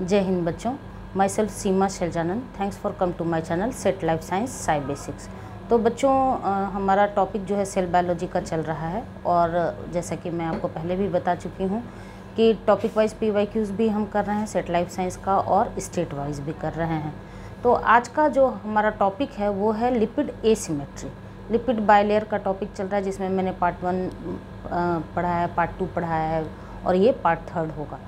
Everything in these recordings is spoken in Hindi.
जय हिंद बच्चों, my self Seema Shailajanand. Thanks for come to my channel SET life science साई बेसिक्स। तो बच्चों हमारा टॉपिक जो है सेल बायोलॉजी का चल रहा है और जैसा कि मैं आपको पहले भी बता चुकी हूँ कि टॉपिक वाइज PYQs भी हम कर रहे हैं सेट लाइफ साइंस का और स्टेट वाइज भी कर रहे हैं। तो आज का जो हमारा टॉपिक है वो है लिपिड एसिमेट्री। लिपिड बाइलेयर का टॉपिक चल रहा है जिसमें मैंने पार्ट 1 पढ़ा है, पार्ट 2 पढ़ाया है और ये पार्ट 3 होगा।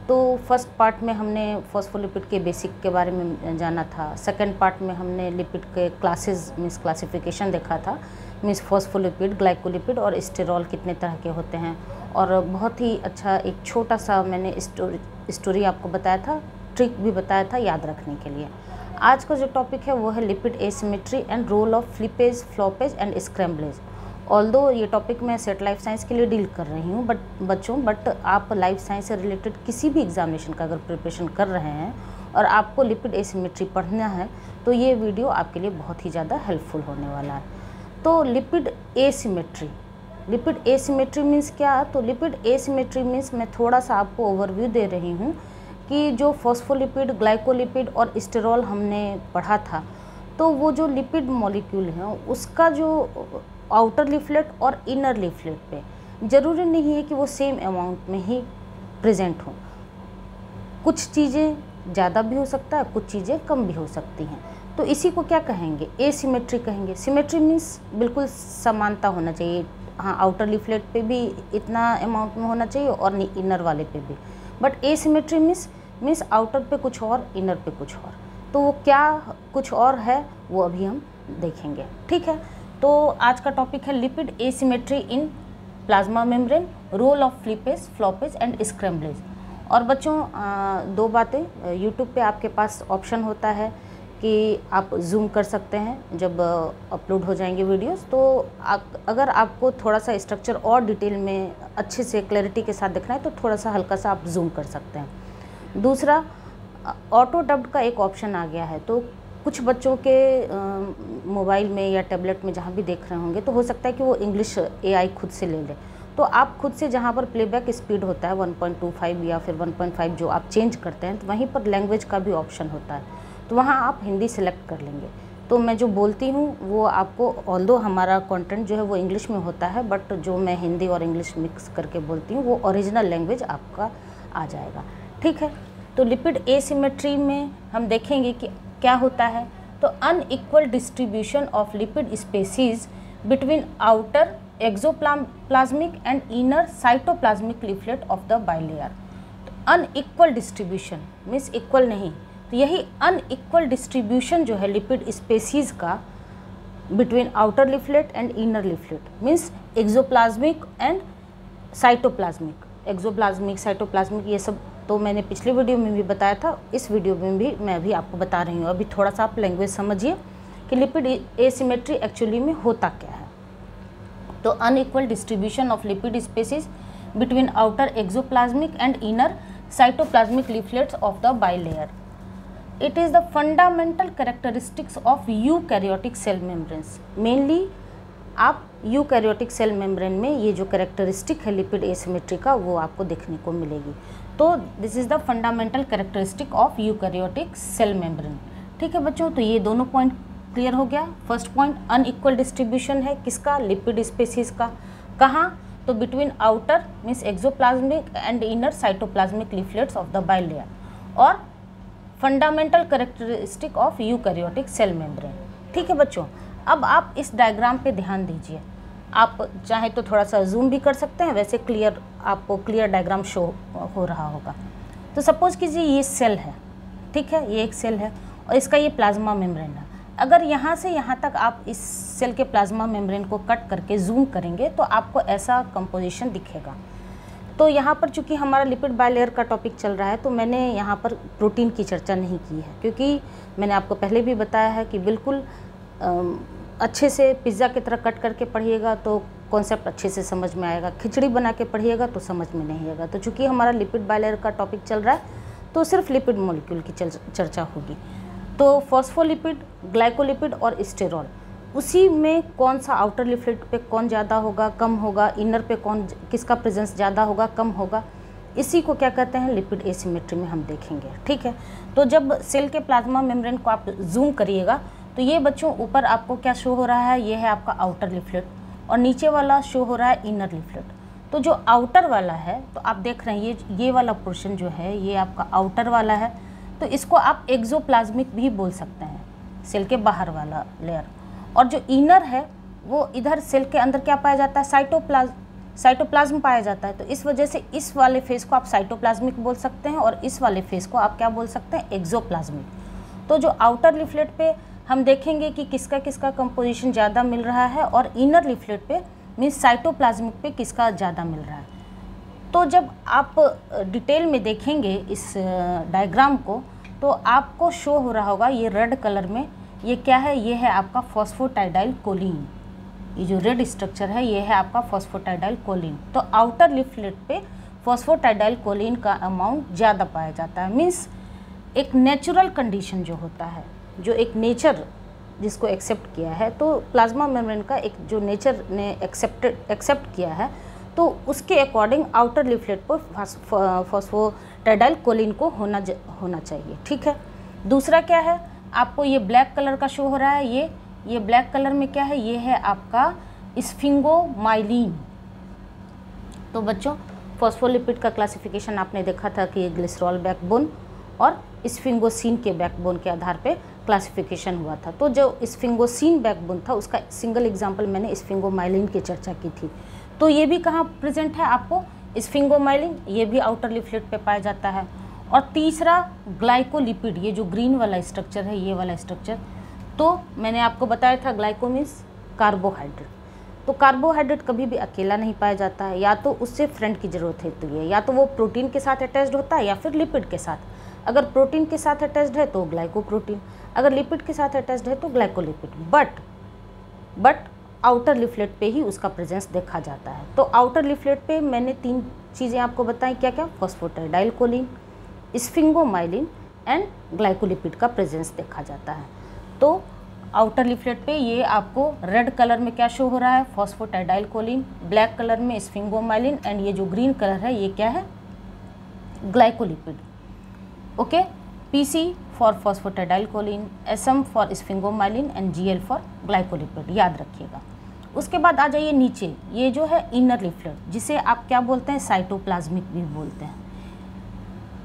तो फर्स्ट पार्ट में हमने फॉस्फोलिपिड के बेसिक के बारे में जाना था। सेकंड पार्ट में हमने लिपिड के क्लासेस मीन्स क्लासिफिकेशन देखा था, मीन्स फॉस्फोलिपिड, ग्लाइकोलिपिड और स्टेरॉल कितने तरह के होते हैं। और बहुत ही अच्छा एक छोटा सा मैंने स्टोरी आपको बताया था, ट्रिक भी बताया था याद रखने के लिए। आज का जो टॉपिक है वो है lipid asymmetry and role of flippase, floppase and scramblase. Although ये टॉपिक मैं सेट लाइफ साइंस के लिए डील कर रही हूँ बट आप लाइफ साइंस से रिलेटेड किसी भी एग्जामिनेशन का अगर प्रिपरेशन कर रहे हैं और आपको लिपिड एसिमेट्री पढ़ना है तो ये वीडियो आपके लिए बहुत ही ज़्यादा हेल्पफुल होने वाला है। तो लिपिड एसिमेट्री मीन्स क्या? तो लिपिड एसिमेट्री मीन्स मैं थोड़ा सा आपको ओवरव्यू दे रही हूँ कि जो फॉस्फोलिपिड, ग्लाइकोलिपिड और स्टेरॉल हमने पढ़ा था, तो वो जो लिपिड मॉलिक्यूल हैं उसका जो आउटर लीफलेट और इनर लीफलेट पे ज़रूरी नहीं है कि वो सेम अमाउंट में ही प्रेजेंट हों। कुछ चीज़ें ज़्यादा भी हो सकता है, कुछ चीज़ें कम भी हो सकती हैं। तो इसी को क्या कहेंगे? एसिमेट्री कहेंगे। सिमेट्री मीन्स बिल्कुल समानता होना चाहिए। हाँ, आउटर लीफलेट पे भी इतना अमाउंट में होना चाहिए और इनर वाले पे भी। बट एसिमेट्री मीन्स आउटर पे कुछ और, इनर पे कुछ और। तो वो क्या कुछ और है वो अभी हम देखेंगे, ठीक है। तो आज का टॉपिक है lipid asymmetry in plasma membrane, role of flippase, floppase and scramblase. और बच्चों दो बातें, यूट्यूब पे आपके पास ऑप्शन होता है कि आप जूम कर सकते हैं जब अपलोड हो जाएंगे वीडियोस। तो अगर आपको थोड़ा सा स्ट्रक्चर और डिटेल में अच्छे से क्लैरिटी के साथ देखना है तो थोड़ा सा हल्का सा आप जूम कर सकते हैं। दूसरा, ऑटो डब्ड का एक ऑप्शन आ गया है। तो कुछ बच्चों के मोबाइल में या टैबलेट में जहाँ भी देख रहे होंगे तो हो सकता है कि वो इंग्लिश AI खुद से ले ले। तो आप खुद से जहाँ पर प्लेबैक स्पीड होता है 1.25 या फिर 1.5 जो आप चेंज करते हैं, तो वहीं पर लैंग्वेज का भी ऑप्शन होता है। तो वहाँ आप हिंदी सेलेक्ट कर लेंगे। तो मैं जो बोलती हूँ वो आपको, ऑल्दो हमारा कंटेंट जो है वो इंग्लिश में होता है, बट जो मैं हिंदी और इंग्लिश मिक्स करके बोलती हूँ वो ओरिजिनल लैंग्वेज आपका आ जाएगा, ठीक है। तो लिपिड एसिमेट्री में हम देखेंगे कि क्या होता है। तो unequal distribution of lipid species between outer exoplasmic and inner cytoplasmic leaflet of the bilayer. Unequal distribution means equal नहीं, तो यही अनइक्वल डिस्ट्रीब्यूशन जो है लिपिड स्पेसीज का between outer leaflet and inner leaflet means exoplasmic and cytoplasmic. Exoplasmic, cytoplasmic ये सब तो मैंने पिछले वीडियो में भी बताया था, इस वीडियो में भी मैं अभी आपको बता रही हूँ। अभी थोड़ा सा आप लैंग्वेज समझिए कि लिपिड एसिमेट्री एक्चुअली में होता क्या है। तो unequal distribution of lipid species between outer exoplasmic and inner cytoplasmic leaflets of the bilayer. It is the fundamental characteristics of eukaryotic cell membranes. Mainly आप यूकैरियोटिक सेल मेम्ब्रेन में ये जो कैरेक्टरिस्टिक है लिपिड एसिमेट्री का वो आपको देखने को मिलेगी। तो this is the fundamental characteristic of eukaryotic cell membrane, ठीक है बच्चों। तो ये दोनों पॉइंट क्लियर हो गया। फर्स्ट पॉइंट, अनइक्वल डिस्ट्रीब्यूशन है किसका? लिपिड स्पेसीज का। कहाँ? तो between outer means exoplasmic and inner cytoplasmic leaflets of the bilayer. और fundamental characteristic of eukaryotic cell membrane, ठीक है बच्चों। अब आप इस डायग्राम पे ध्यान दीजिए। आप चाहे तो थोड़ा सा जूम भी कर सकते हैं, वैसे क्लियर आपको क्लियर डायग्राम शो हो रहा होगा। तो सपोज कीजिए ये सेल है, ठीक है, ये एक सेल है और इसका ये प्लाज्मा मेम्ब्रेन है। अगर यहाँ से यहाँ तक आप इस सेल के प्लाज्मा मेम्ब्रेन को कट करके जूम करेंगे तो आपको ऐसा कंपोजिशन दिखेगा। तो यहाँ पर चूँकि हमारा लिपिड बाइलेयर का टॉपिक चल रहा है तो मैंने यहाँ पर प्रोटीन की चर्चा नहीं की है, क्योंकि मैंने आपको पहले भी बताया है कि बिल्कुल अच्छे से पिज़्ज़ा की तरह कट करके पढ़िएगा तो कॉन्सेप्ट अच्छे से समझ में आएगा, खिचड़ी बना के पढ़िएगा तो समझ में नहीं आएगा। तो चूँकि हमारा लिपिड बाइलेयर का टॉपिक चल रहा है तो सिर्फ लिपिड मॉलिक्यूल की चर्चा होगी। तो फॉस्फोलिपिड, ग्लाइकोलिपिड और स्टेरॉल, उसी में कौन सा आउटर लीफलेट पे कौन ज़्यादा होगा, कम होगा, इनर पे कौन किसका प्रेजेंस ज़्यादा होगा, कम होगा, इसी को क्या कहते हैं, लिपिड एसिमेट्री में हम देखेंगे। ठीक है, तो जब सेल के प्लाज्मा मेम्ब्रेन को आप जूम करिएगा तो ये बच्चों ऊपर आपको क्या शो हो रहा है, ये है आपका आउटर लिफलेट और नीचे वाला शो हो रहा है इनर लिफलेट। तो जो आउटर वाला है तो आप देख रहे हैं ये वाला पोर्शन जो है ये आपका आउटर वाला है, तो इसको आप एक्सोप्लाज्मिक भी बोल सकते हैं, सेल के बाहर वाला लेयर। और जो इनर है वो इधर सेल के अंदर क्या पाया जाता है, साइटोप्लाज्म पाया जाता है। तो इस वजह से इस वाले फेस को आप साइटोप्लाज्मिक बोल सकते हैं और इस वाले फेस को आप क्या बोल सकते हैं, एक्सोप्लाज्मिक। तो जो आउटर लिफलेट पे हम देखेंगे कि किसका किसका कंपोजिशन ज़्यादा मिल रहा है और इनर लिफलेट पे मीन्स साइटोप्लाज्मिक पे किसका ज़्यादा मिल रहा है। तो जब आप डिटेल में देखेंगे इस डायग्राम को तो आपको शो हो रहा होगा ये रेड कलर में, ये क्या है, ये है आपका फॉस्फोटाइडाइल कोलिन। ये जो रेड स्ट्रक्चर है ये है आपका फॉस्फोटाइडाइल कोलिन। तो आउटर लिफलेट पे फॉस्फोटाइडाइल कोलिन का अमाउंट ज़्यादा पाया जाता है। मीन्स एक नेचुरल कंडीशन जो होता है, जो एक नेचर जिसको एक्सेप्ट किया है, तो प्लाज्मा मेम्ब्रेन का एक जो नेचर ने एक्सेप्ट किया है तो उसके अकॉर्डिंग आउटर लिफलेट पर फॉस्फोटाइडाइल कोलिन को होना चाहिए। ठीक है, दूसरा क्या है, आपको ये ब्लैक कलर का शो हो रहा है, ये ब्लैक कलर में क्या है, ये है आपका स्फिंगोमाइलिन। तो बच्चों फॉस्फोलिपिड का क्लासिफिकेशन आपने देखा था कि ग्लिसरॉल बैकबोन और स्फिंगोसिन के बैकबोन के आधार पे क्लासिफिकेशन हुआ था। तो जो स्फिंगोसिन बैकबोन था उसका सिंगल एग्जांपल मैंने स्फिंगोमाइलिन की चर्चा की थी। तो ये भी कहाँ प्रेजेंट है आपको, स्फिंगोमाइलिन, ये भी आउटर लिफलेट पे पाया जाता है। और तीसरा ग्लाइकोलिपिड, ये जो ग्रीन वाला स्ट्रक्चर है, ये वाला स्ट्रक्चर, तो मैंने आपको बताया था ग्लाइको मीन्स कार्बोहाइड्रेट। तो कार्बोहाइड्रेट कभी भी अकेला नहीं पाया जाता है, या तो उससे फ्रेंड की ज़रूरत होती है, या तो वो प्रोटीन के साथ अटैच्ड होता है या फिर लिपिड के साथ। अगर प्रोटीन के साथ अटैच्ड है तो ग्लाइकोप्रोटीन, अगर लिपिड के साथ अटैच्ड है तो ग्लाइकोलिपिड। बट आउटर लिफलेट पे ही उसका प्रेजेंस देखा जाता है। तो आउटर लिफलेट पे मैंने 3 चीज़ें आपको बताई, क्या क्या, फॉस्फोटाइडाइल कोलिन, स्फिंगोमाइलिन एंड ग्लाइकोलिपिड का प्रेजेंस देखा जाता है। तो आउटर लिफलेट पे ये आपको रेड कलर में क्या शो हो रहा है, फॉस्फोटाइडाइल कोलिन, ब्लैक कलर में स्फिंगोमाइलिन एंड ये जो ग्रीन कलर है ये क्या है, glycolipid. Okay, PC for phosphatidyl choline, SM for sphingomyelin and GL for glycolipid, याद रखिएगा। उसके बाद आ जाइए नीचे, ये जो है इनर लिफलेट, जिसे आप क्या बोलते हैं, साइटोप्लाज्मिक भी बोलते हैं।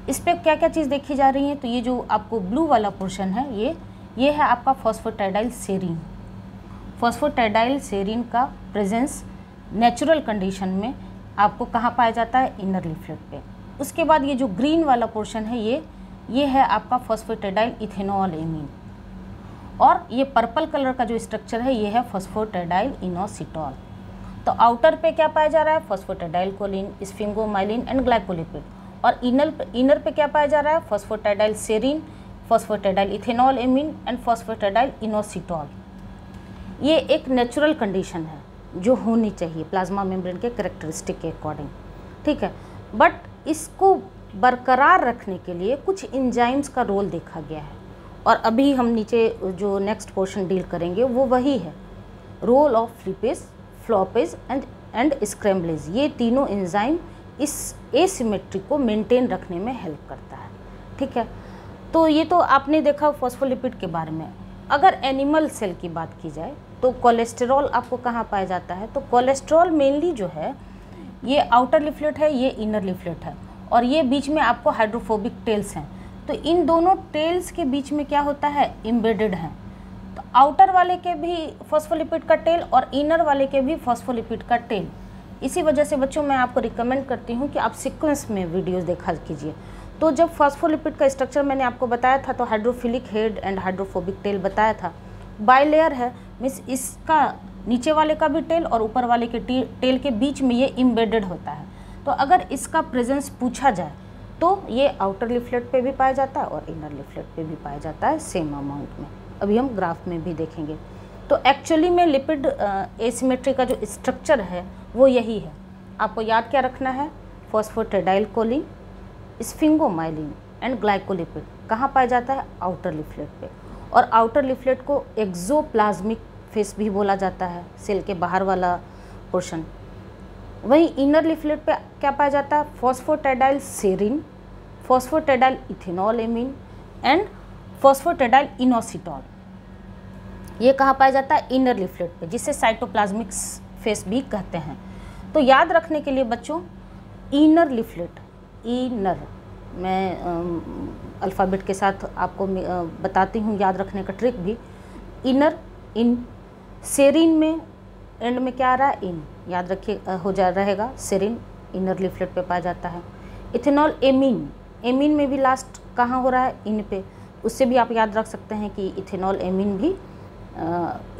इस पर क्या क्या चीज़ देखी जा रही है, तो ये जो आपको ब्लू वाला पोर्शन है ये है आपका फॉस्फोटाइडाइल सेरीन। फॉस्फोटाइडाइल सेरीन का प्रेजेंस नेचुरल कंडीशन में आपको कहाँ पाया जाता है, इनर लिफलेट पे। उसके बाद ये जो ग्रीन वाला पोर्शन है ये है आपका फॉस्फोटाइडाइल इथेनॉल एमीन, और ये पर्पल कलर का जो स्ट्रक्चर है ये है फॉस्फोटाइडाइल इनोसिटॉल। तो आउटर पे क्या पाया जा रहा है, phosphatidyl choline, sphingomyelin and glycolipid, और इनर पे क्या पाया जा रहा है, phosphatidyl serine, phosphatidyl ethanol amine and phosphatidyl inositol. ये एक नेचुरल कंडीशन है जो होनी चाहिए प्लाज्मा मेम्ब्रेन के कैरेक्टरिस्टिक के अकॉर्डिंग। ठीक है, बट इसको बरकरार रखने के लिए कुछ एंजाइम्स का रोल देखा गया है, और अभी हम नीचे जो नेक्स्ट पोर्शन डील करेंगे वो वही है, रोल ऑफ लिपेज, फ्लॉपेज एंड स्क्रैम्बलेज। ये तीनों एंजाइम इस एसिमेट्री को मेंटेन रखने में हेल्प करता है। ठीक है, तो ये तो आपने देखा फॉस्फोलिपिड के बारे में। अगर एनिमल सेल की बात की जाए तो कोलेस्टेरॉल आपको कहाँ पाया जाता है, तो कोलेस्ट्रॉल मेनली जो है ये आउटर लिफलेट है, ये इनर लिफलेट है, और ये बीच में आपको हाइड्रोफोबिक टेल्स हैं। तो इन दोनों टेल्स के बीच में क्या होता है, एम्बेडेड है। तो आउटर वाले के भी फॉस्फोलिपिड का टेल और इनर वाले के भी फॉस्फोलिपिड का टेल। इसी वजह से बच्चों मैं आपको रिकमेंड करती हूँ कि आप सीक्वेंस में वीडियोस देखा कीजिए। तो जब फॉस्फोलिपिड का स्ट्रक्चर मैंने आपको बताया था तो hydrophilic head and hydrophobic tell बताया था। बाइलेयर है, मीन्स इसका नीचे वाले का भी टेल और ऊपर वाले के टेल के बीच में ये एम्बेडेड होता है। तो अगर इसका प्रेजेंस पूछा जाए तो ये आउटर लिफलेट पे भी पाया जाता है और इनर लिफलेट पे भी पाया जाता है सेम अमाउंट में। अभी हम ग्राफ में भी देखेंगे। तो एक्चुअली में लिपिड एसिमेट्री का जो स्ट्रक्चर है वो यही है। आपको याद क्या रखना है, phosphatidyl choline, sphingomyelin and glycolipid कहाँ पाया जाता है, आउटर लिफलेट पे। और आउटर लिफलेट को एक्सोप्लाज्मिक फेस भी बोला जाता है, सेल के बाहर वाला पोर्शन। वहीं इनर लिफलेट पे क्या पाया जाता है, phosphatidyl serine, phosphatidyl ethanol amine and phosphatidyl inositol. ये कहाँ पाया जाता है, इनर लिफलेट पे, जिसे साइटोप्लाज्मिक फेस भी कहते हैं। तो याद रखने के लिए बच्चों, इनर लिफलेट, इनर, मैं अल्फ़ाबेट के साथ आपको बताती हूँ याद रखने का ट्रिक भी। इनर, इन, सेरीन में एंड में क्या आ रहा है, इन, याद रखिए हो जा रहेगा, सेरीन इनर लिफलेट पे पाया जाता है। इथेनॉल एमीन, एमीन में भी लास्ट कहाँ हो रहा है, इन पे, उससे भी आप याद रख सकते हैं कि इथेनॉल एमीन भी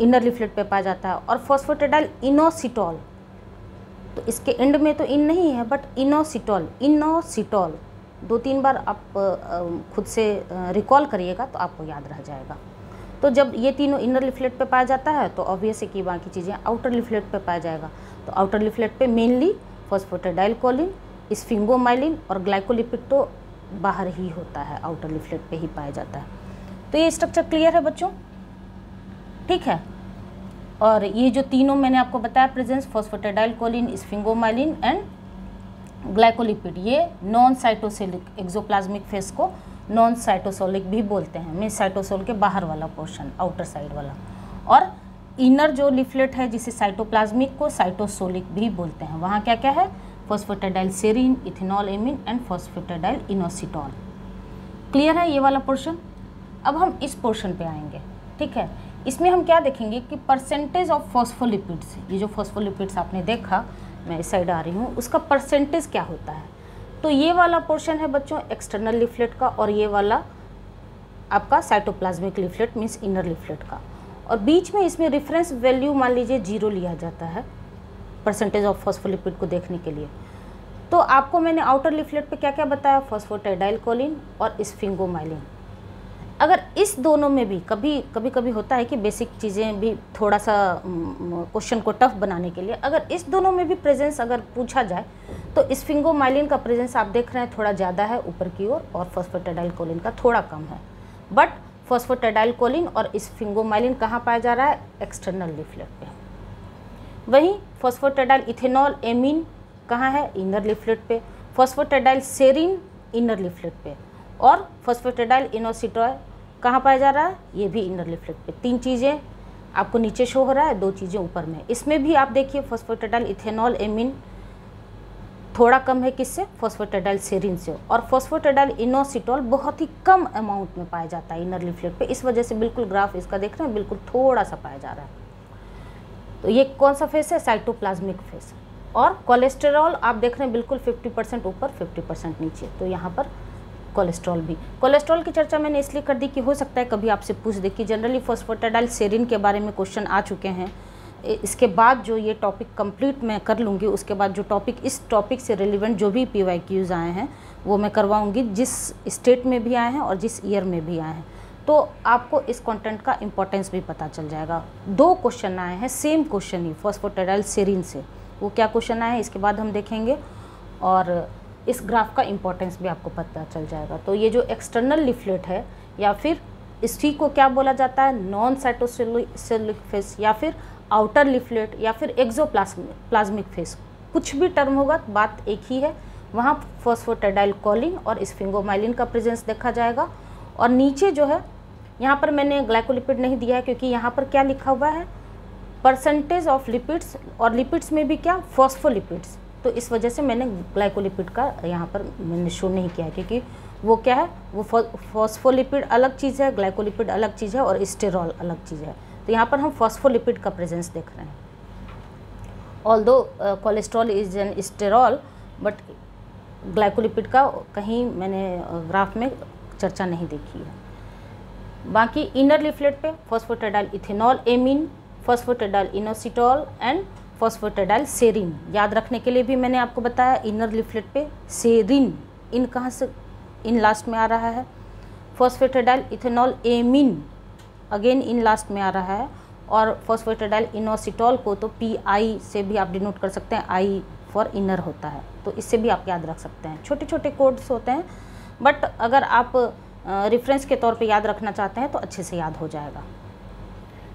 इनर लिफलेट पे पाया जाता है। और फॉस्फोटेडाइल इनोसिटॉल, तो इसके एंड में तो इन नहीं है, बट इनोसिटॉल, इनोसिटॉल 2-3 बार आप खुद से रिकॉल करिएगा तो आपको याद रह जाएगा। तो जब ये तीनों इनर लिफलेट पे पाया जाता है तो ऑब्वियस है कि बाकी चीज़ें आउटर लिफलेट पे पाया जाएगा। तो आउटर लिफलेट पे मेनली फॉस्फोटेडाइल कोलिन, स्फिंगोमाइलिन और ग्लाइकोलिपिड तो बाहर ही होता है, आउटर लिफलेट पे ही पाया जाता है। तो ये स्ट्रक्चर क्लियर है बच्चों, ठीक है। और ये जो तीनों मैंने आपको बताया presence, phosphatidyl choline, sphingomyelin and glycolipid, ये नॉन साइटोसोलिक, एक्सोप्लाज्मिक फेस को नॉन साइटोसोलिक भी बोलते हैं, मीन साइटोसोल के बाहर वाला पोर्शन, आउटर साइड वाला। और इनर जो लिफलेट है जिसे साइटोप्लाज्मिक को साइटोसोलिक भी बोलते हैं, वहाँ क्या क्या है, phosphatidyl serine, ethanol amine and phosphatidyl inositol. Clear है ये वाला पोर्शन। अब हम इस पोर्शन पे आएंगे, ठीक है। इसमें हम क्या देखेंगे कि परसेंटेज ऑफ फॉस्फोलिपिड्स, ये जो फॉस्फोलिपिड्स आपने देखा, मैं इस साइड आ रही हूँ, उसका परसेंटेज क्या होता है। तो ये वाला पोर्शन है बच्चों एक्सटर्नल लिफलेट का, और ये वाला आपका cytoplasmic leaflet means inner leaflet का। और बीच में इसमें रेफरेंस वैल्यू मान लीजिए 0 लिया जाता है परसेंटेज ऑफ फॉस्फोलिपिड को देखने के लिए। तो आपको मैंने आउटर लिफलेट पे क्या क्या बताया, फॉस्फोटेडाइल कोलिन और स्फिंगोमाइलिन। अगर इस दोनों में भी कभी होता है कि बेसिक चीज़ें भी थोड़ा सा क्वेश्चन को टफ बनाने के लिए, अगर इस दोनों में भी प्रेजेंस अगर पूछा जाए तो स्फिंगोमाइलिन का प्रेजेंस आप देख रहे हैं थोड़ा ज़्यादा है ऊपर की ओर, और फॉस्फोटेडाइल कोलिन का थोड़ा कम है। बट फॉस्फोटेडाइल कोलिन और स्फिंगोमाइलिन कहाँ पाया जा रहा है, एक्सटर्नल लिफलेट पे। वहीं फॉस्फोटेडाइल इथेनॉल एमीन कहाँ है, इनर लिफलेट पे। फॉस्फोटेडाइल सेरीन इनर लिफलेट पे, और फॉस्फोटेडाइल इनोसिटॉल कहाँ पाया जा रहा है, ये भी इनर लिफलेट पे। 3 चीज़ें आपको नीचे शो हो रहा है, 2 चीज़ें ऊपर में। इसमें भी आप देखिए फॉस्फोटेडाइल इथेनॉल एमीन थोड़ा कम है किससे, फॉस्फोटेडाइल सेरीन से, और फॉस्फोटेडाइल इनोसिटॉल बहुत ही कम अमाउंट में पाया जाता है इनर लिफलेट पे। इस वजह से बिल्कुल ग्राफ इसका देख रहे हैं, बिल्कुल थोड़ा सा पाया जा रहा है। तो ये कौन सा फेस है, साइटोप्लाज्मिक फेस। और कोलेस्टेरॉल आप देख रहे हैं बिल्कुल 50% ऊपर 50% नीचे, तो यहाँ पर कोलेस्ट्रॉल भी। कोलेस्ट्रॉल की चर्चा मैंने इसलिए कर दी कि हो सकता है कभी आपसे पूछ दे कि जनरली फॉस्फोटेडाइल सेरीन के बारे में क्वेश्चन आ चुके हैं। इसके बाद जो ये टॉपिक कंप्लीट मैं कर लूँगी, उसके बाद जो टॉपिक इस टॉपिक से रिलेवेंट जो भी PYQs आए हैं वो मैं करवाऊँगी, जिस स्टेट में भी आए हैं और जिस ईयर में भी आए हैं। तो आपको इस कंटेंट का इम्पोर्टेंस भी पता चल जाएगा। 2 क्वेश्चन आए हैं सेम क्वेश्चन ही फॉस्फोटेडाइल सेरीन से, वो क्या क्वेश्चन आए हैं इसके बाद हम देखेंगे, और इस ग्राफ का इम्पोर्टेंस भी आपको पता चल जाएगा। तो ये जो एक्सटर्नल लिफलेट है, या फिर इसी को क्या बोला जाता है, नॉन साइटोसोलिक फेस, या फिर आउटर लिफलेट, या फिर एक्सोप्लाज्मिक फेस, कुछ भी टर्म होगा बात एक ही है। वहाँ फॉस्फोटेडाइल कोलिन और स्फिंगोमाइलिन का प्रेजेंस देखा जाएगा। और नीचे जो है, यहाँ पर मैंने ग्लाइकोलिपिड नहीं दिया है क्योंकि यहाँ पर क्या लिखा हुआ है, परसेंटेज ऑफ लिपिड्स, और लिपिड्स में भी क्या, फॉस्फोलिपिड्स। तो इस वजह से मैंने ग्लाइकोलिपिड का यहाँ पर मैंने शो नहीं किया है, क्योंकि वो क्या है, वो फॉस्फोलिपिड अलग चीज़ है, ग्लाइकोलिपिड अलग चीज़ है, और स्टेरॉल अलग चीज़ है। तो यहाँ पर हम फॉस्फोलिपिड का प्रेजेंस देख रहे हैं। Although cholesterol is an sterol, but glycolipid का कहीं मैंने ग्राफ में चर्चा नहीं देखी है। बाकी इनर लिफलेट पे phosphatidyl ethanol amine, phosphatidyl inositol and phosphatidyl serine. याद रखने के लिए भी मैंने आपको बताया, इनर लिफलेट पे सेरीन, इन कहाँ से, इन लास्ट में आ रहा है। फॉस्फोटेडाइल इथेनॉल एमीन अगेन इन लास्ट में आ रहा है, और फॉस्फोटेडाइल इनोसिटॉल को तो PI से भी आप डिनोट कर सकते हैं, I फॉर इनर होता है, तो इससे भी आप याद रख सकते हैं। छोटे छोटे कोड्स होते हैं, बट अगर आप रेफरेंस के तौर पे याद रखना चाहते हैं तो अच्छे से याद हो जाएगा।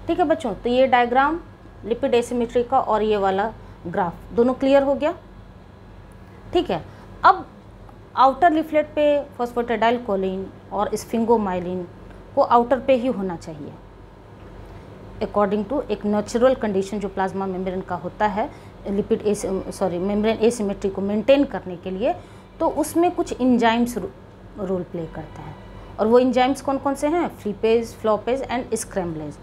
ठीक है बच्चों, तो ये डायग्राम लिपिड एसिमेट्री का और ये वाला ग्राफ। दोनों क्लियर हो गया? ठीक है। अब आउटर लिफलेट पे फॉस्फेटिडाइल कोलिन और स्फिंगोमाइलिन को आउटर पे ही होना चाहिए अकॉर्डिंग टू एक नेचुरल कंडीशन जो प्लाज्मा मेम्ब्रेन का होता है लिपिड मेम्ब्रेन एसिमेट्री को मेंटेन करने के लिए। तो उसमें कुछ इंजाइम्स रोल प्ले करते हैं, और वो इंजाइम्स कौन कौन से हैं? Flippase, floppase and scramblase.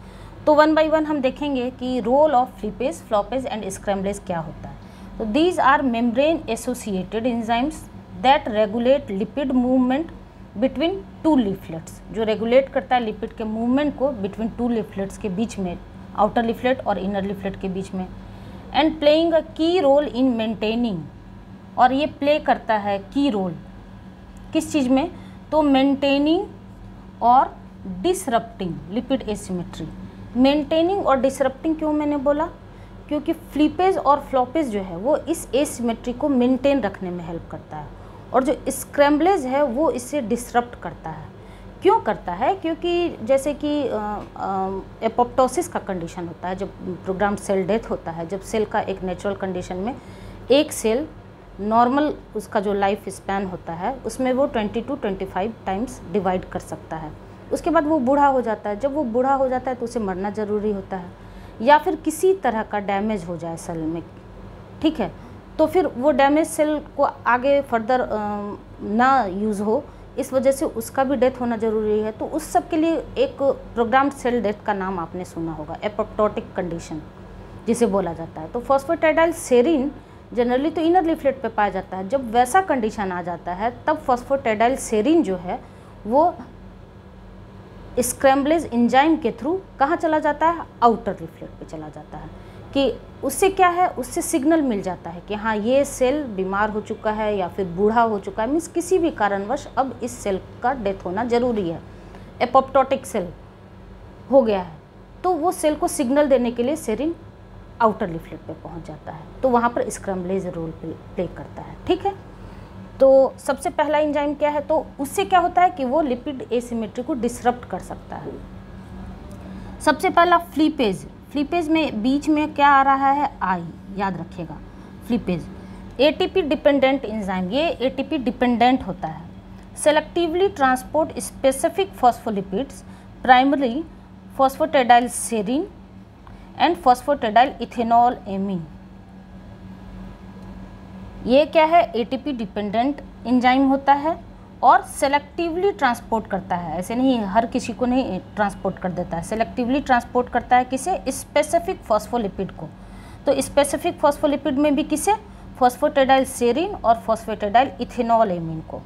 तो वन बाय वन हम देखेंगे कि role of flippase, floppase and scramblase क्या होता है। तो these are membrane associated enzymes that regulate lipid movement between two leaflets, जो रेगुलेट करता है लिपिड के मूवमेंट को बिटवीन टू लिफलेट्स के बीच में, आउटर लिफलेट और इनर लिफलेट के बीच में, एंड प्लेइंग अ की रोल इन मेंटेनिंग, और ये प्ले करता है की रोल किस चीज़ में? तो मेंटेनिंग और डिसरप्टिंग लिपिड एसिमेट्री। मेंटेनिंग और डिसरप्टिंग क्यों मैंने बोला? क्योंकि फ्लीपेज और फ्लॉपेज जो है वो इस एसिमेट्री को मेंटेन रखने में हेल्प करता है, और जो स्क्रैम्बलेज है वो इसे डिसरप्ट करता है। क्यों करता है? क्योंकि जैसे कि एपोप्टोसिस का कंडीशन होता है, जब प्रोग्राम्ड सेल डेथ होता है, जब सेल का एक नेचुरल कंडीशन में एक सेल नॉर्मल उसका जो लाइफ स्पैन होता है उसमें वो 20 to 25 टाइम्स डिवाइड कर सकता है। उसके बाद वो बूढ़ा हो जाता है। जब वो बूढ़ा हो जाता है तो उसे मरना ज़रूरी होता है, या फिर किसी तरह का डैमेज हो जाए सेल में, ठीक है, तो फिर वो डैमेज सेल को आगे फर्दर ना यूज़ हो, इस वजह से उसका भी डेथ होना ज़रूरी है। तो उस सब के लिए एक प्रोग्राम्ड सेल डेथ का नाम आपने सुना होगा, एपोप्टोटिक कंडीशन जिसे बोला जाता है। तो फॉस्फेटिडाइल सेरीन जनरली तो इनर लिफलेट पे पाया जाता है। जब वैसा कंडीशन आ जाता है तब फॉस्फेटिडाइल सेरीन जो है वो स्क्रैम्बलेज एंजाइम के थ्रू कहाँ चला जाता है? आउटर लिफलेट पे चला जाता है। कि उससे क्या है? उससे सिग्नल मिल जाता है कि हाँ ये सेल बीमार हो चुका है या फिर बूढ़ा हो चुका है, मीन्स किसी भी कारणवश अब इस सेल का डेथ होना ज़रूरी है, एपोप्टोटिक सेल हो गया है। तो वो सेल को सिग्नल देने के लिए सेरीन आउटर लिफलेट पे पहुंच जाता है, तो वहाँ पर स्क्रैम्बलेज रोल प्ले करता है। ठीक है। तो सबसे पहला एंजाइम क्या है? तो उससे क्या होता है कि वो लिपिड एसिमेट्री को डिसरप्ट कर सकता है। सबसे पहला फ्लीपेज। फ्लीपेज में बीच में क्या आ रहा है? आई, याद रखिएगा। फ्लीपेज एटीपी डिपेंडेंट एंजाइम, ये एटीपी डिपेंडेंट होता है। Selectively transport specific phospholipids, primary phosphatidyl serine and phosphatidyl ethanol amine. ये क्या है? एटीपी डिपेंडेंट एंजाइम होता है और सेलेक्टिवली ट्रांसपोर्ट करता है। ऐसे नहीं हर किसी को नहीं ट्रांसपोर्ट कर देता है, सेलेक्टिवली ट्रांसपोर्ट करता है किसे? स्पेसिफिक फॉस्फोलिपिड को। तो स्पेसिफिक फॉस्फोलिपिड में भी किसे? फॉस्फेटिडाइल सेरीन और फॉस्फेटिडाइल इथेनॉल एमीन को।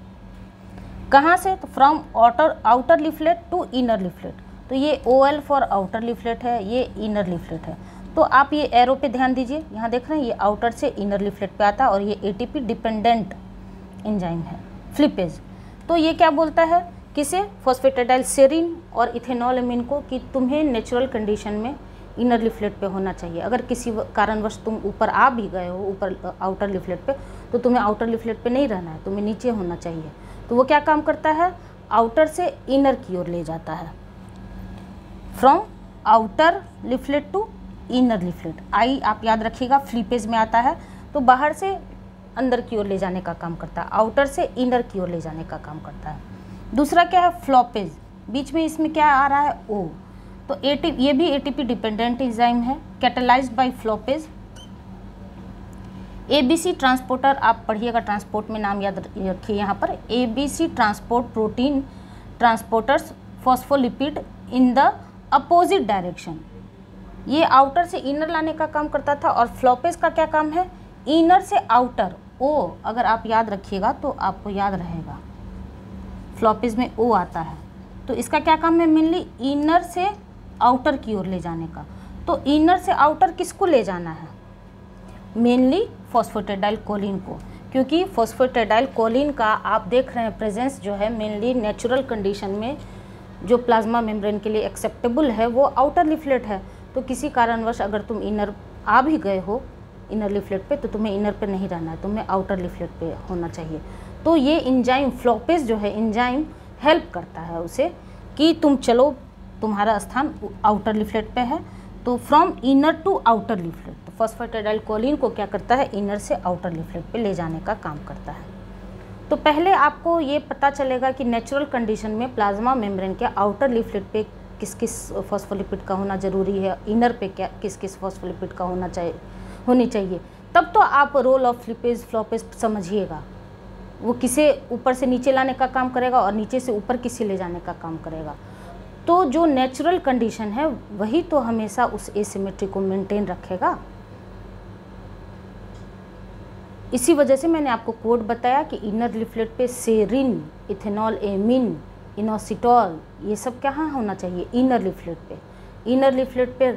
कहाँ से? तो from outer leaflet to inner leaflet. तो ये OL फॉर आउटर लिफलेट है, ये इनर लिफलेट है। तो आप ये एरो पे ध्यान दीजिए, यहाँ देख रहे हैं ये आउटर से इनर लिफलेट पे आता है और ये एटीपी डिपेंडेंट एंजाइम है फ्लीपेज। तो ये क्या बोलता है किसे? फॉस्फेटिडाइल सेरीन और इथेनॉल एमीन को कि तुम्हें नेचुरल कंडीशन में इनर लिफलेट पे होना चाहिए। अगर किसी कारणवश तुम ऊपर आ भी गए हो ऊपर आउटर लिफलेट पे, तो तुम्हें आउटर लिफलेट पे नहीं रहना है, तुम्हें नीचे होना चाहिए। तो वो क्या काम करता है? आउटर से इनर की ओर ले जाता है, from outer leaflet to inner leaflet. आई आप याद रखिएगा फ्लीपेज में आता है, तो बाहर से अंदर की ओर ले जाने का काम करता है, आउटर से इनर की ओर ले जाने का काम करता है। दूसरा क्या है? फ्लॉपेज। बीच में इसमें क्या आ रहा है? O। तो ये भी एटीपी डिपेंडेंट एंजाइम है, कैटेलाइज्ड बाय फ्लॉपेज। ABC ट्रांसपोर्टर, आप पढ़िएगा ट्रांसपोर्ट में नाम याद रखिए यहाँ पर, ABC transport protein transporters phospholipid in the opposite direction. ये आउटर से इनर लाने का काम करता था, और फ्लॉपेज का क्या काम है? इनर से आउटर। O अगर आप याद रखिएगा तो आपको याद रहेगा, फ्लॉपेज में O आता है। तो इसका क्या काम है? मेनली इनर से आउटर की ओर ले जाने का। तो इनर से आउटर किसको ले जाना है? मेनली फॉस्फेटिडाइल कोलिन को, क्योंकि फॉस्फेटिडाइल कोलिन का आप देख रहे हैं प्रेजेंस जो है मेनली नेचुरल कंडीशन में जो प्लाज्मा मेम्ब्रेन के लिए एक्सेप्टेबल है वो आउटर लिफलेट है। तो किसी कारणवश अगर तुम इनर आ भी गए हो इनर लिफलेट पे, तो तुम्हें इनर पे नहीं रहना है, तुम्हें आउटर लिफलेट पे होना चाहिए। तो ये एंजाइम फ्लॉपेज जो है एंजाइम हेल्प करता है उसे कि तुम चलो, तुम्हारा स्थान आउटर लिफलेट पे है, तो from inner to outer leaflet. तो फॉस्फेटाइडल्कोलिन को क्या करता है, इनर से आउटर लिफलेट पे ले जाने का काम करता है। तो पहले आपको ये पता चलेगा कि नेचुरल कंडीशन में प्लाज्मा मेम्ब्रेन के आउटर लिफलेट पे किस किस फॉस्फोलिपिड का होना ज़रूरी है, इनर पे क्या किस किस फॉस्फोलिपिड का होनी चाहिए। तब तो आप रोल ऑफ लिपेज फ्लोपेज समझिएगा, वो किसे ऊपर से नीचे लाने का काम करेगा और नीचे से ऊपर किसे ले जाने का काम करेगा। तो जो नेचुरल कंडीशन है वही तो हमेशा उस एसिमेट्री को मेंटेन रखेगा। इसी वजह से मैंने आपको कोड बताया कि इनर लिफलेट पे सेरिन, इथेनॉल एमिन, इनोसिटॉल, ये सब कहाँ होना चाहिए, इनर लिफलेट पे। इनर लिफलेट पे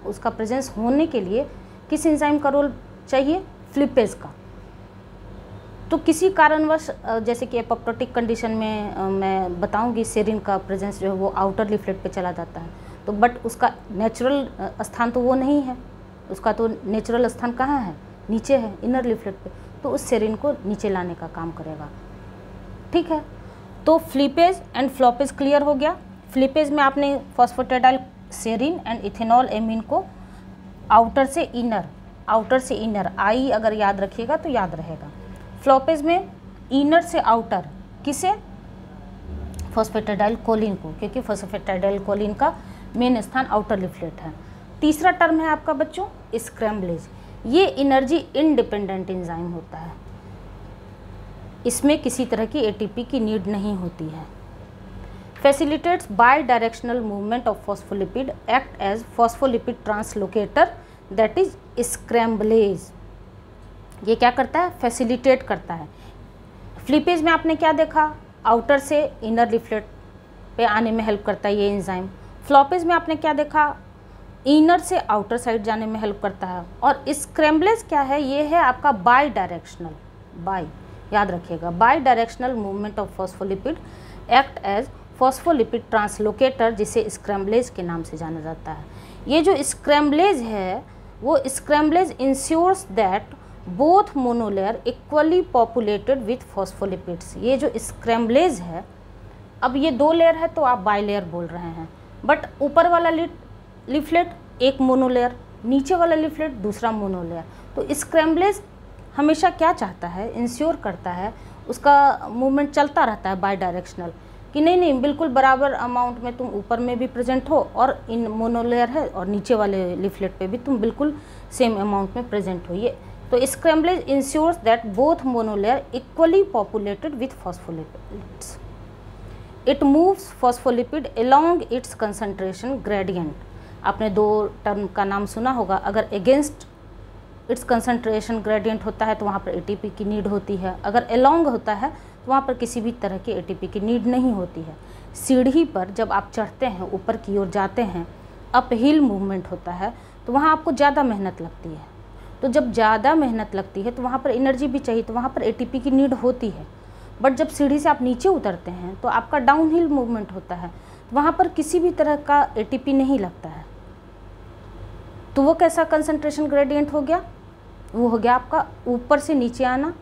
उसका प्रेजेंस होने के लिए किस एंजाइम का रोल चाहिए, फ्लिपेज का। तो किसी कारणवश जैसे कि एपोप्टोटिक कंडीशन में मैं बताऊंगी सेरिन का प्रेजेंस जो है वो आउटर लिफलेट पे चला जाता है, तो बट उसका नेचुरल स्थान तो वो नहीं है, उसका तो नेचुरल स्थान कहाँ है, नीचे है, इनर लिफलेट पे। तो उस सेरिन को नीचे लाने का काम करेगा। ठीक है, तो फ्लिपेज एंड फ्लोपेज क्लियर हो गया। फ्लिपेज में आपने फॉस्फेटाइडाइल सेरिन एंड इथेनॉल एमीन को आउटर से इनर आई अगर याद रखिएगा तो याद रहेगा। फ्लोपेज में इनर से आउटर किसे, फॉस्फेटाइडल्कोलिन को, क्योंकि फॉस्फेटाइडल्कोलिन का मेन स्थान आउटर लिफलेट है। तीसरा टर्म है आपका बच्चों स्क्रैम्बलेज। ये एनर्जी इंडिपेंडेंट एंजाइम होता है, इसमें किसी तरह की एटीपी की नीड नहीं होती है। Facilitates bidirectional movement of phospholipid, act as phospholipid translocator, that is scramblase. ये क्या करता है, फैसिलिटेट करता है। फ्लिपेज में आपने क्या देखा, आउटर से इनर लिफलेट पे आने में हेल्प करता है ये एंजाइम। फ्लोपेज में आपने क्या देखा, इनर से आउटर साइड जाने में हेल्प करता है। और स्क्रैम्बलेज क्या है, ये है आपका बाई डायरेक्शनल, बाई याद रखिएगा, bidirectional movement of phospholipid, act as phospholipid translocator, जिसे स्क्रैम्बलेज के नाम से जाना जाता है। ये जो स्क्रैम्बलेज है वो scramblase ensures that both monolayer equally populated with phospholipids. ये जो स्क्रैम्बलेज है, अब ये दो लेयर है तो आप बाइलेयर बोल रहे हैं, बट ऊपर वाला लिफलेट एक मोनोलेयर, नीचे वाला लिफलेट दूसरा मोनोलेयर। तो स्क्रैम्बलेज हमेशा क्या चाहता है, इंश्योर करता है उसका मूवमेंट चलता रहता है बाई डायरेक्शनल, कि नहीं बिल्कुल बराबर अमाउंट में तुम ऊपर में भी प्रेजेंट हो और इन मोनोलेयर है और नीचे वाले लिफलेट पे भी तुम बिल्कुल सेम अमाउंट में प्रेजेंट हो। ये तो scramblase ensures that both monolayer equally populated with phospholipids. It moves phospholipid along its concentration gradient. आपने दो टर्म का नाम सुना होगा, अगर अगेंस्ट इट्स कंसंट्रेशन ग्रेडियंट होता है तो वहाँ पर एटीपी की नीड होती है, अगर अलोंग होता है तो वहाँ पर किसी भी तरह की एटीपी की नीड नहीं होती है। सीढ़ी पर जब आप चढ़ते हैं, ऊपर की ओर जाते हैं, अप हिल मूवमेंट होता है, तो वहाँ आपको ज़्यादा मेहनत लगती है। तो जब ज़्यादा मेहनत लगती है तो वहाँ पर एनर्जी भी चाहिए, तो वहाँ पर एटीपी की नीड होती है। बट जब सीढ़ी से आप नीचे उतरते हैं तो आपका डाउन हिल मूवमेंट होता है, तो वहाँ पर किसी भी तरह का एटीपी नहीं लगता है। तो वो कैसा कंसंट्रेशन ग्रेडियंट हो गया, वो हो गया आपका ऊपर से नीचे आना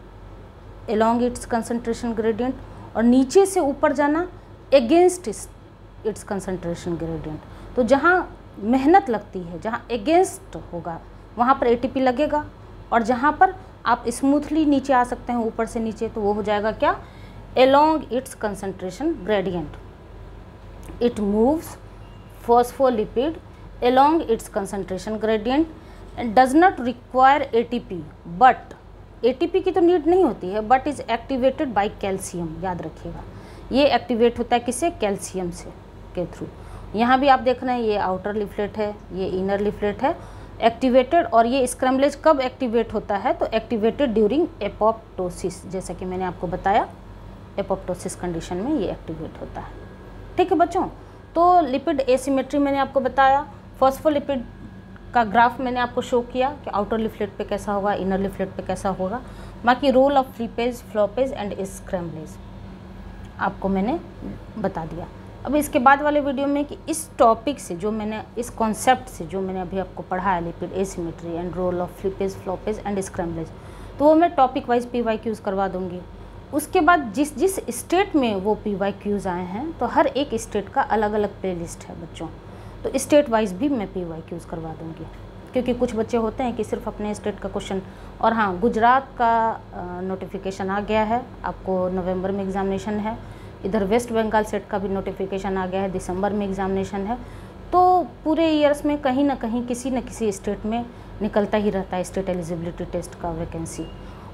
along इट्स कंसंट्रेशन ग्रेडियंट, और नीचे से ऊपर जाना अगेंस्ट इट्स कंसंट्रेशन ग्रेडियंट। तो जहाँ मेहनत लगती है, जहाँ अगेंस्ट होगा वहाँ पर एटीपी लगेगा, और जहाँ पर आप स्मूथली नीचे आ सकते हैं ऊपर से नीचे, तो वो हो जाएगा क्या, along it's concentration gradient. It moves phospholipid along it's concentration gradient and does not require ATP, but ATP की तो नीड नहीं होती है, but is activated by calcium. याद रखिएगा, ये एक्टिवेट होता है किससे, कैल्शियम से के थ्रू। यहाँ भी आप देख रहे हैं ये आउटर लिफलेट है, ये इनर लिफलेट है एक्टिवेटेड। और ये स्क्रैम्बलेज कब एक्टिवेट होता है, तो एक्टिवेटेड ड्यूरिंग एपोप्टोसिस, जैसा कि मैंने आपको बताया एपोप्टोसिस कंडीशन में ये एक्टिवेट होता है। ठीक है बच्चों, तो लिपिड एसिमेट्री मैंने आपको बताया, फॉस्फोलिपिड का ग्राफ मैंने आपको शो किया कि आउटर लिफलेट पे कैसा होगा, इनर लिफलेट पे कैसा होगा। बाकी role of flippase, floppase and स्क्रैम्बलेज आपको मैंने बता दिया। अब इसके बाद वाले वीडियो में कि इस टॉपिक से जो मैंने, इस कॉन्सेप्ट से जो मैंने अभी आपको पढ़ा है, lipid asymmetry and role of flippase, floppase and scramblase, तो वो मैं टॉपिक वाइज PYQs करवा दूँगी। उसके बाद जिस जिस स्टेट में वो PYQs आए हैं, तो हर एक स्टेट का अलग अलग प्लेलिस्ट है बच्चों, तो स्टेट वाइज भी मैं PYQs करवा दूँगी। क्योंकि कुछ बच्चे होते हैं कि सिर्फ अपने स्टेट का क्वेश्चन। और हाँ, गुजरात का नोटिफिकेशन आ गया है, आपको नवंबर में एग्ज़ामिनेशन है। इधर वेस्ट बंगाल सेट का भी नोटिफिकेशन आ गया है, दिसंबर में एग्ज़ामिनेशन है। तो पूरे ईयर्स में कहीं ना कहीं किसी न किसी स्टेट में निकलता ही रहता है स्टेट एलिजिबिलिटी टेस्ट का वैकेंसी।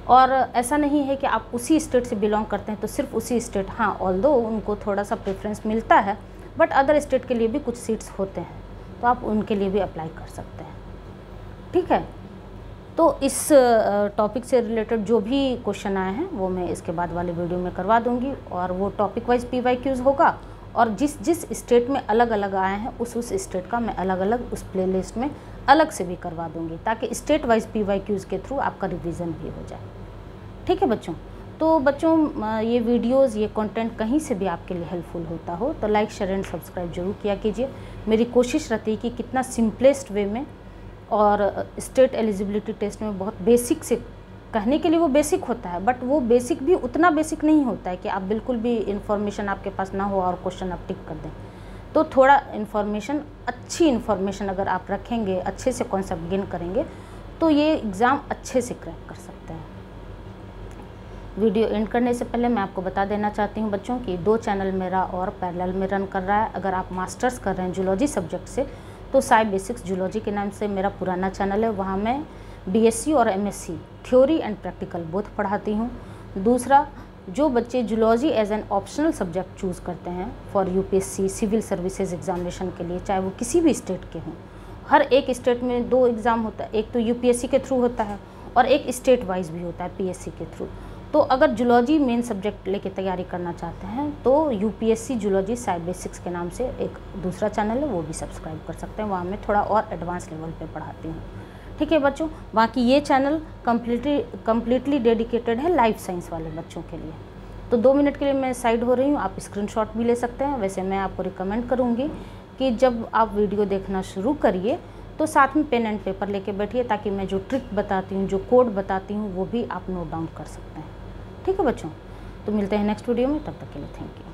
और ऐसा नहीं है कि आप उसी स्टेट से बिलोंग करते हैं तो सिर्फ उसी स्टेट, हाँ ऑल्दो उनको थोड़ा सा प्रेफरेंस मिलता है, बट अदर स्टेट के लिए भी कुछ सीट्स होते हैं, तो आप उनके लिए भी अप्लाई कर सकते हैं। ठीक है, तो इस टॉपिक से रिलेटेड जो भी क्वेश्चन आए हैं वो मैं इसके बाद वाले वीडियो में करवा दूंगी, और वो टॉपिक वाइज PYQs होगा, और जिस जिस स्टेट में अलग अलग आए हैं उस स्टेट का मैं अलग अलग उस प्लेलिस्ट में अलग से भी करवा दूंगी, ताकि स्टेट वाइज PYQs के थ्रू आपका रिवीजन भी हो जाए। ठीक है बच्चों, तो बच्चों ये वीडियोस, ये कंटेंट कहीं से भी आपके लिए हेल्पफुल होता हो तो लाइक, शेयर एंड सब्सक्राइब जरूर किया कीजिए। मेरी कोशिश रहती है कि कितना सिंपलेस्ट वे में, और स्टेट एलिजिबिलिटी टेस्ट में बहुत बेसिक से, कहने के लिए वो बेसिक होता है, बट वो बेसिक भी उतना बेसिक नहीं होता है कि आप बिल्कुल भी इन्फॉर्मेशन आपके पास ना हो और क्वेश्चन आप टिक कर दें। तो थोड़ा इन्फॉर्मेशन, अच्छी इन्फॉर्मेशन अगर आप रखेंगे, अच्छे से कॉन्सेप्ट गेन करेंगे, तो ये एग्ज़ाम अच्छे से क्रैक कर सकते हैं। वीडियो एंड करने से पहले मैं आपको बता देना चाहती हूँ बच्चों कि 2 चैनल मेरा और पैरेलल में रन कर रहा है। अगर आप मास्टर्स कर रहे हैं जूलॉजी सब्जेक्ट से तो साई बेसिक्स जूलॉजी के नाम से मेरा पुराना चैनल है, वहाँ मैं BSc और MSc theory and practical both पढ़ाती हूँ। दूसरा, जो बच्चे zoology as an optional subject choose करते हैं for UPSC civil services examination के लिए, चाहे वो किसी भी स्टेट के हों, हर एक स्टेट में 2 एग्ज़ाम होता है, एक तो UPSC के थ्रू होता है और एक स्टेट वाइज भी होता है PSC के थ्रू। तो अगर जूलॉजी मेन सब्जेक्ट लेके तैयारी करना चाहते हैं तो UPSC जूलॉजी साई बेसिक्स के नाम से एक दूसरा चैनल है, वो भी सब्सक्राइब कर सकते हैं, वहाँ मैं थोड़ा और एडवांस लेवल पे पढ़ाती हूँ। ठीक है बच्चों, बाकी ये चैनल कम्प्लीटली डेडिकेटेड है लाइफ साइंस वाले बच्चों के लिए। तो 2 मिनट के लिए मैं साइड हो रही हूँ, आप स्क्रीनशॉट भी ले सकते हैं। वैसे मैं आपको रिकमेंड करूँगी कि जब आप वीडियो देखना शुरू करिए तो साथ में पेन एंड पेपर लेके बैठिए, ताकि मैं जो ट्रिक बताती हूँ, जो कोड बताती हूँ, वो भी आप नोट डाउन कर सकते हैं। ठीक है बच्चों, तो मिलते हैं नेक्स्ट वीडियो में, तब तक के लिए थैंक यू।